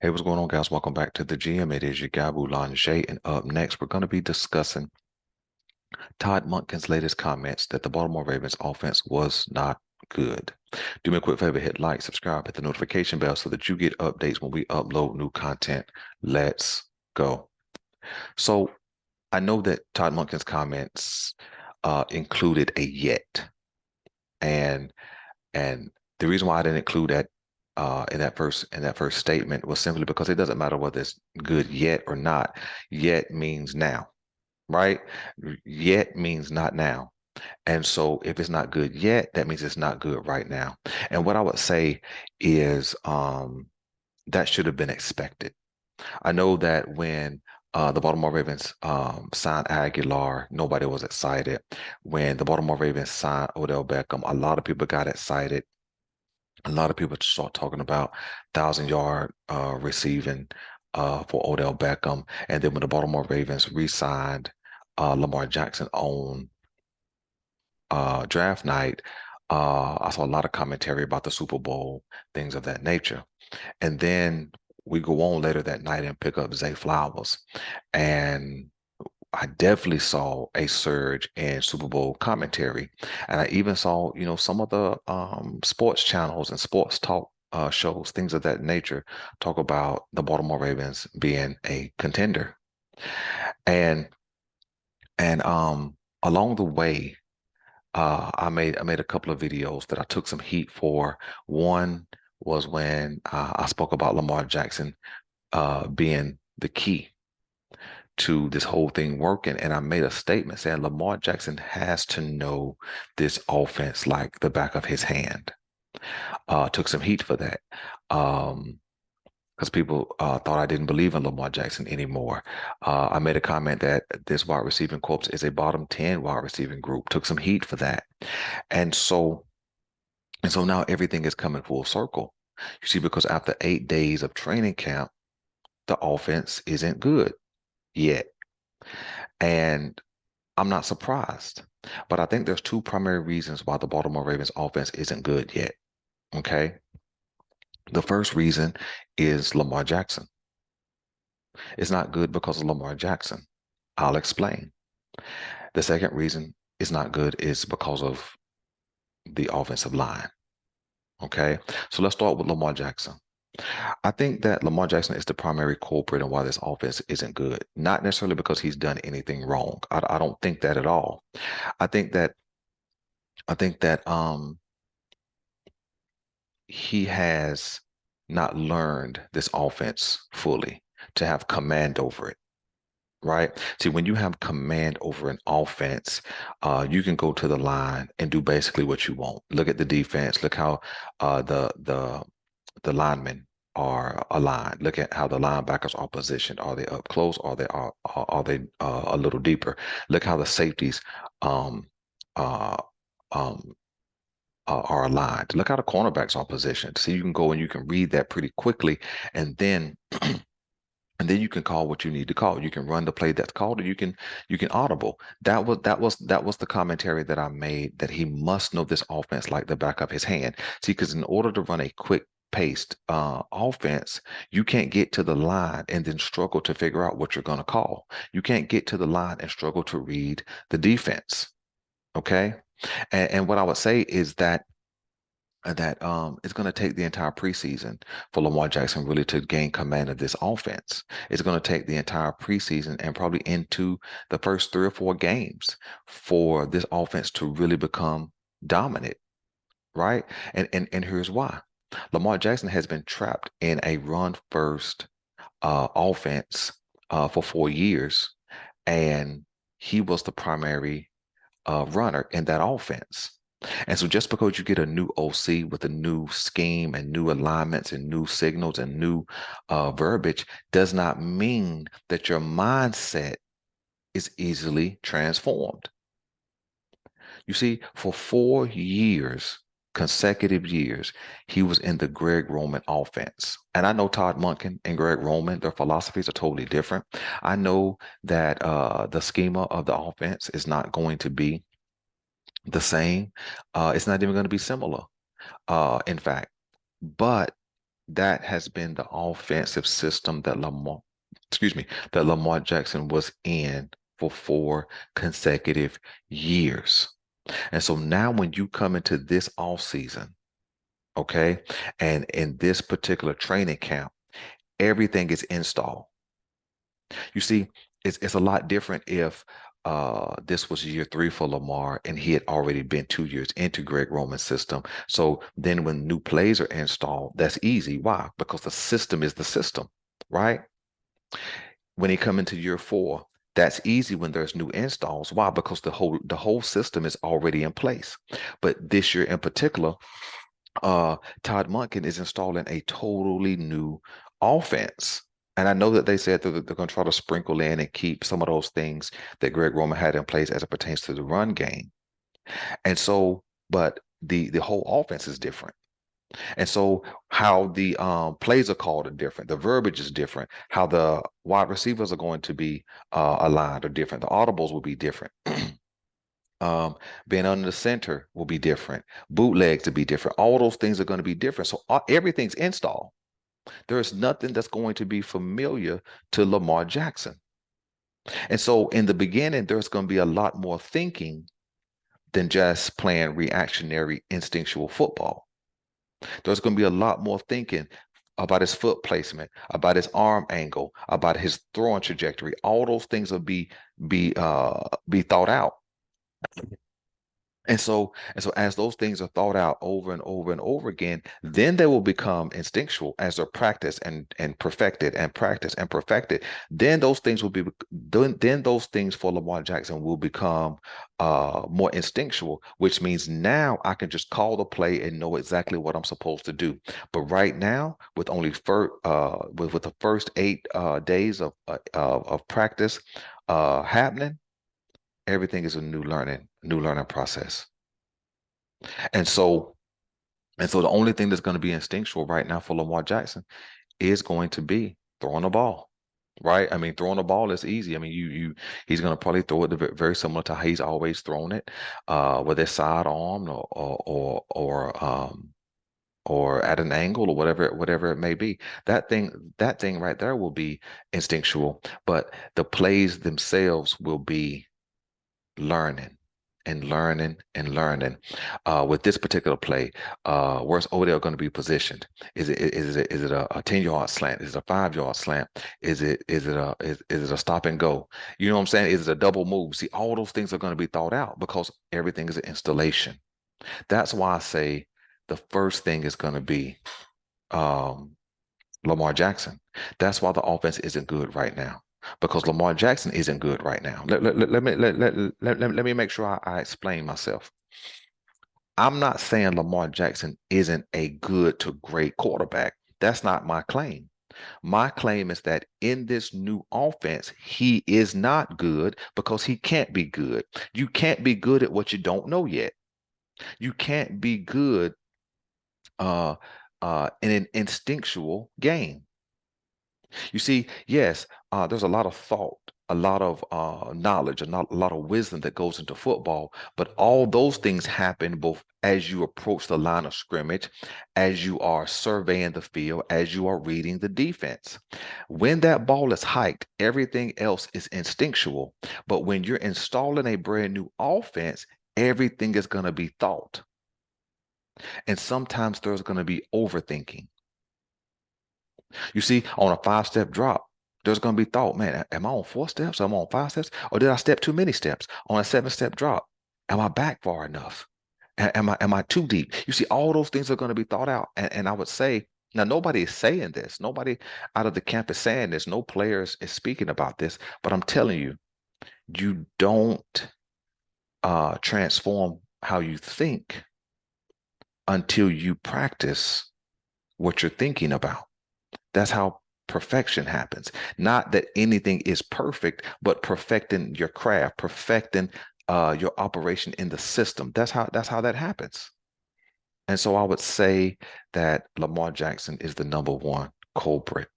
Hey, what's going on, guys? Welcome back to the gym. It is your guy, Boulanger, and up next, we're going to be discussing Todd Monken's latest comments that the Baltimore Ravens offense was not good. Do me a quick favor, hit like, subscribe, hit the notification bell so that you get updates when we upload new content. Let's go. So I know that Todd Monken's comments included a yet, and and the reason why I didn't include that in that first statement was simply because it doesn't matter whether it's good yet or not. Yet means now, right? Yet means not now. And so if it's not good yet, that means it's not good right now. And what I would say is that should have been expected. I know that when the Baltimore Ravens signed Aguilar, nobody was excited. When the Baltimore Ravens signed Odell Beckham, a lot of people got excited. A lot of people start talking about 1,000 yard receiving for Odell Beckham. And then when the Baltimore Ravens re-signed Lamar Jackson on draft night, I saw a lot of commentary about the Super Bowl, things of that nature. And then we go on later that night and pick up Zay Flowers. And I definitely saw a surge in Super Bowl commentary. And I even saw, some of the sports channels and sports talk shows, things of that nature, talk about the Baltimore Ravens being a contender. And and along the way, I made a couple of videos that I took some heat for. One was when I spoke about Lamar Jackson being the key to this whole thing working. And I made a statement saying Lamar Jackson has to know this offense like the back of his hand. Took some heat for that. Because people thought I didn't believe in Lamar Jackson anymore. I made a comment that this wide receiving corps is a bottom 10 wide receiving group. Took some heat for that. And so now everything is coming full circle. You see, because after 8 days of training camp, the offense isn't good yet. And I'm not surprised. But I think there's two primary reasons why the Baltimore Ravens offense isn't good yet. Okay. The first reason is Lamar Jackson. It's not good because of Lamar Jackson. I'll explain. The second reason it's not good is because of the offensive line. Okay. So let's start with Lamar Jackson. I think that Lamar Jackson is the primary culprit in why this offense isn't good. Not necessarily because he's done anything wrong. I don't think that at all. I think that I think that he has not learned this offense fully to have command over it, right? See, when you have command over an offense, you can go to the line and do basically what you want. Look at the defense. Look how the linemen are aligned. Look at how the linebackers are positioned. Are they up close? Are they a little deeper? Look how the safeties um, uh, um, are aligned. Look how the cornerbacks are positioned. So you can go and you can read that pretty quickly, and then and then you can call what you need to call. You can run the play that's called, or you can audible. That was the commentary that I made, that he must know this offense like the back of his hand. See, because in order to run a quick paced offense, you can't get to the line and then struggle to figure out what you're going to call. You can't get to the line and struggle to read the defense. Okay. And what I would say is that it's going to take the entire preseason for Lamar Jackson really to gain command of this offense. It's going to take the entire preseason and probably into the first 3 or 4 games for this offense to really become dominant, right? And here's why. Lamar Jackson has been trapped in a run first offense for 4 years, and he was the primary runner in that offense. And so just because you get a new OC with a new scheme and new alignments and new signals and new verbiage does not mean that your mindset is easily transformed. You see, for 4 years, consecutive years, he was in the Greg Roman offense. And I know Todd Monken and Greg Roman, their philosophies are totally different. I know that the schema of the offense is not going to be the same. It's not even going to be similar, in fact. But that has been the offensive system that Lamar Jackson was in for 4 consecutive years. And so now when you come into this off season, okay, and in this particular training camp, everything is installed. You see, it's a lot different if this was year 3 for Lamar and he had already been 2 years into Greg Roman's system. So then when new plays are installed, that's easy. Why? Because the system is the system, right? When he come into year 4, that's easy when there's new installs. Why? Because the whole system is already in place. But this year in particular, Todd Monken is installing a totally new offense. And I know that they said that they're going to try to sprinkle in and keep some of those things that Greg Roman had in place as it pertains to the run game. And so, but the whole offense is different. And so how the plays are called are different. The verbiage is different. How the wide receivers are going to be aligned are different. The audibles will be different. Being under the center will be different. Bootlegs to be different. All those things are going to be different. So everything's installed. There is nothing that's going to be familiar to Lamar Jackson. And so in the beginning, there's going to be a lot more thinking than just playing reactionary instinctual football. There's going to be a lot more thinking about his foot placement, about his arm angle, about his throwing trajectory. All those things will be thought out. And so as those things are thought out over and over and over again, then they will become instinctual as they're practiced and perfected and practiced and perfected. Then those things will be then those things for Lamar Jackson will become more instinctual, which means now I can just call the play and know exactly what I'm supposed to do. But right now, with only with the first 8 days of practice happening, everything is a new learning process. And so the only thing that's going to be instinctual right now for Lamar Jackson is going to be throwing the ball. Right? I mean, throwing the ball is easy. I mean, he's going to probably throw it very similar to how he's always thrown it, whether it's sidearm or at an angle or whatever it may be. That thing right there will be instinctual, but the plays themselves will be learning and learning and learning. With this particular play, where's Odell going to be positioned? Is it a 10-yard slant? Is it a 5-yard slant? Is it a stop and go? You know what I'm saying? Is it a double move? See, all those things are going to be thought out because everything is an installation. That's why I say the first thing is going to be um, Lamar Jackson. That's why the offense isn't good right now because Lamar Jackson isn't good right now. Let me make sure I explain myself. I'm not saying Lamar Jackson isn't a good to great quarterback. That's not my claim. My claim is that in this new offense, he is not good because he can't be good. You can't be good at what you don't know yet. You can't be good uh, in an instinctual game. You see, yes, there's a lot of thought, a lot of knowledge, a lot of wisdom that goes into football, but all those things happen both as you approach the line of scrimmage, as you are surveying the field, as you are reading the defense. When that ball is hiked, everything else is instinctual. But when you're installing a brand new offense, everything is going to be thought. And sometimes there's going to be overthinking. You see, on a 5-step drop, there's going to be thought, man, am I on 4 steps? Am I on 5 steps? Or did I step too many steps? On a 7-step drop, am I back far enough? Am I too deep? You see, all those things are going to be thought out. And I would say, now nobody is saying this. Nobody out of the camp is saying this. No players is speaking about this. But I'm telling you, you don't transform how you think until you practice what you're thinking about. That's how perfection happens. Not that anything is perfect, but perfecting your craft, perfecting your operation in the system. That's how that happens. And so I would say that Lamar Jackson is the number one culprit.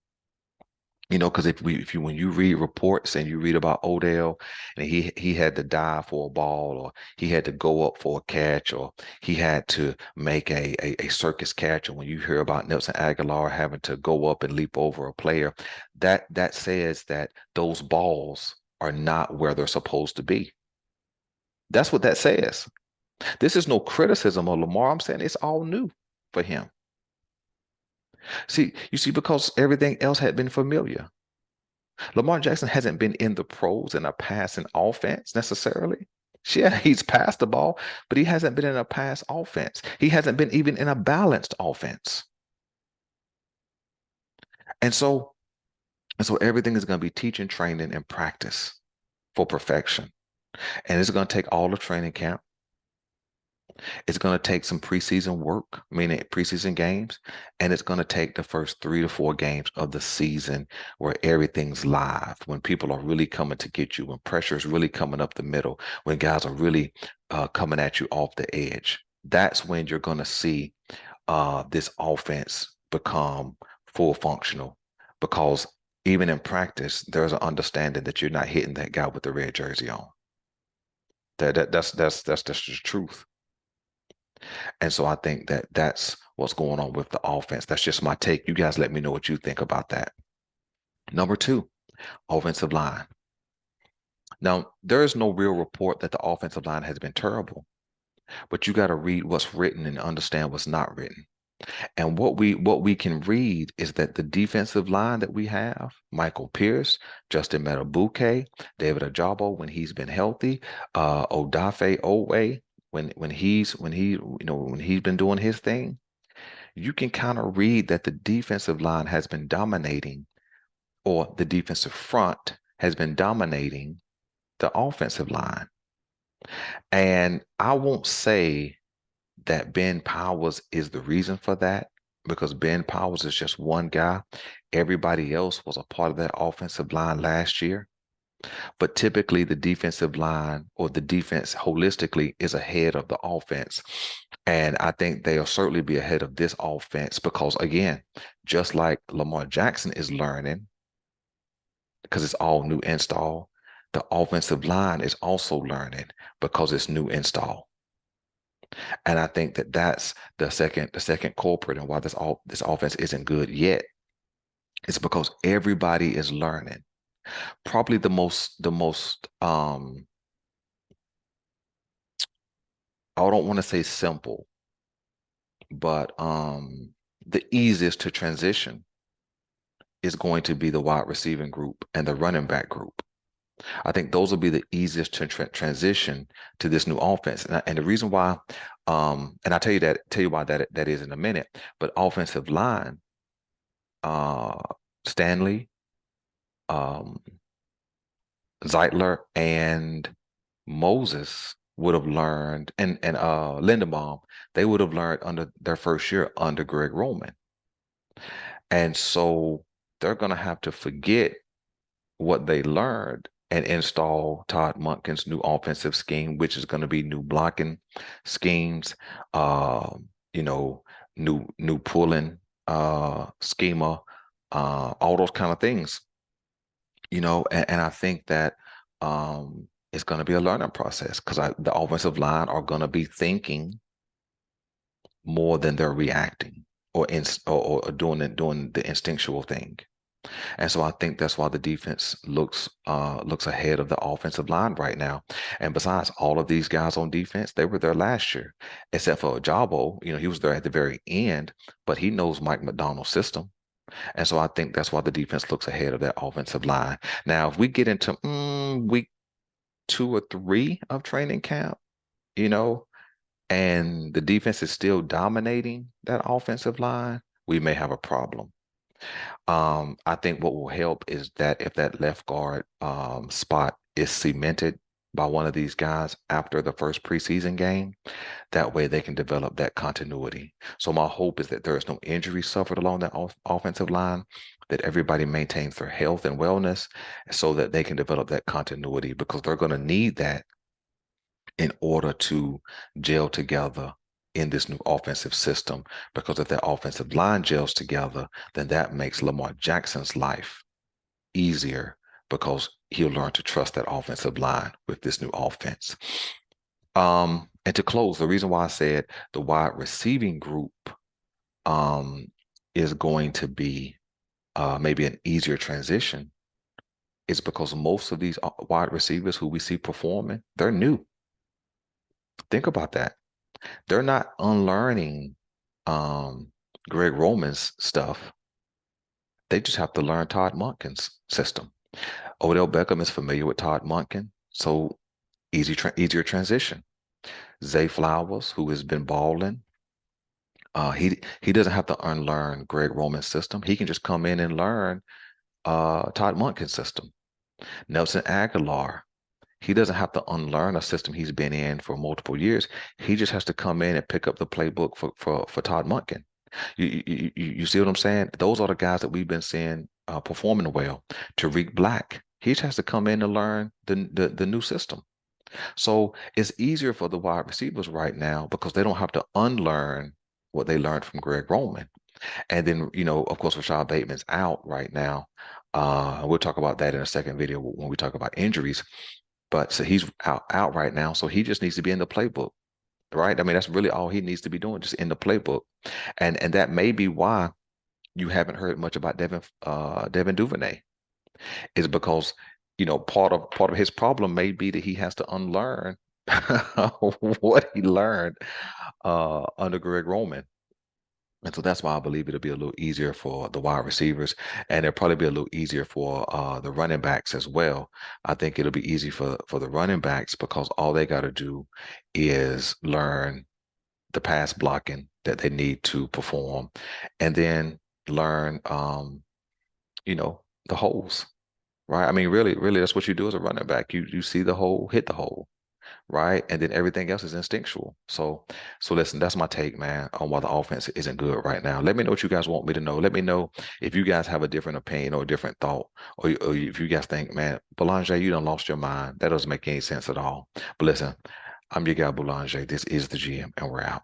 You know, because if you when you read reports and you read about Odell and he had to dive for a ball, or he had to go up for a catch, or he had to make a circus catch, or when you hear about Nelson Aguilar having to go up and leap over a player, that says that those balls are not where they're supposed to be. That's what that says. This is no criticism of Lamar. I'm saying it's all new for him. See, you see, because everything else had been familiar. Lamar Jackson hasn't been in the pros in a passing offense necessarily. Yeah, he's passed the ball, but he hasn't been in a pass offense. He hasn't been even in a balanced offense. And so, and so everything is going to be teaching, training, and practice for perfection. And it's going to take all the training camp. It's going to take some preseason work, meaning preseason games, and it's going to take the first 3 to 4 games of the season where everything's live, when people are really coming to get you, when pressure is really coming up the middle, when guys are really coming at you off the edge. That's when you're going to see this offense become full functional, because even in practice, there's an understanding that you're not hitting that guy with the red jersey on. That's the truth. And so I think that that's what's going on with the offense. That's just my take. You guys let me know what you think about that. Number 2, offensive line. Now, there is no real report that the offensive line has been terrible, but you got to read what's written and understand what's not written. And what we can read is that the defensive line that we have, Michael Pierce, Justin Metabuke, David Ajabo when he's been healthy, Odafe Owe when he's been doing his thing, you can kind of read that the defensive line has been dominating, or the defensive front has been dominating the offensive line. And I won't say that Ben Powers is the reason for that, because Ben Powers is just one guy. Everybody else was a part of that offensive line last year. But typically, the defensive line or the defense holistically is ahead of the offense. And I think they'll certainly be ahead of this offense because, again, just like Lamar Jackson is learning, because it's all new install, the offensive line is also learning because it's new install. And I think that that's the second culprit, and why this offense isn't good yet. It's because everybody is learning. Probably the most I don't want to say simple, but the easiest to transition is going to be the wide receiving group and the running back group. I think those will be the easiest to transition to this new offense. And the reason why, and I'll tell you why that is in a minute, but offensive line, Stanley, um, Zeitler, and Moses would have learned, and Lindenbaum, they would have learned under their first year under Greg Roman. And so they're going to have to forget what they learned and install Todd Monken's new offensive scheme, which is going to be new blocking schemes, you know, new pulling schema, all those kind of things, and I think that it's going to be a learning process because the offensive line are going to be thinking more than they're reacting or doing the instinctual thing. And so I think that's why the defense looks ahead of the offensive line right now. And besides, all of these guys on defense, they were there last year, except for Ajabo. He was there at the very end, but he knows Mike Macdonald's system. And so I think that's why the defense looks ahead of that offensive line. Now, if we get into week 2 or 3 of training camp, and the defense is still dominating that offensive line, we may have a problem. I think what will help is that if that left guard spot is cemented by one of these guys after the first preseason game, that way they can develop that continuity. So my hope is that there is no injury suffered along that offensive line, that everybody maintains their health and wellness so that they can develop that continuity, because they're going to need that in order to gel together in this new offensive system. Because if that offensive line gels together, then that makes Lamar Jackson's life easier because he'll learn to trust that offensive line with this new offense. And to close, the reason why I said the wide receiving group um, is going to be maybe an easier transition is because most of these wide receivers who we see performing, they're new. Think about that. They're not unlearning um, Greg Roman's stuff. They just have to learn Todd Monken's system. Odell Beckham is familiar with Todd Monken, so easier transition. Zay Flowers, who has been balling, he doesn't have to unlearn Greg Roman's system. He can just come in and learn Todd Monken's system. Nelson Aguilar, he doesn't have to unlearn a system he's been in for multiple years. He just has to come in and pick up the playbook for Todd Monken. You see what I'm saying? Those are the guys that we've been seeing performing well. Tariq Black, he just has to come in and learn the new system. So it's easier for the wide receivers right now because they don't have to unlearn what they learned from Greg Roman. And then, of course, Rashad Bateman's out right now. We'll talk about that in a second video when we talk about injuries. But so he's out right now. So he just needs to be in the playbook, right? I mean, that's really all he needs to be doing, just in the playbook. And that may be why you haven't heard much about Devin Duvernay, is because, part of his problem may be that he has to unlearn what he learned under Greg Roman. And so that's why I believe it'll be a little easier for the wide receivers, and it'll probably be a little easier for the running backs as well. I think it'll be easy for the running backs because all they got to do is learn the pass blocking that they need to perform, and then learn, the holes, right? I mean, really, that's what you do as a running back. You see the hole, hit the hole, right? And then everything else is instinctual. So listen, that's my take, man, on why the offense isn't good right now. Let me know what you guys want me to know. Let me know if you guys have a different opinion or a different thought, or if you guys think, man, Boulanger, you done lost your mind. That doesn't make any sense at all. But listen, I'm your guy, Boulanger. This is the GM, and we're out.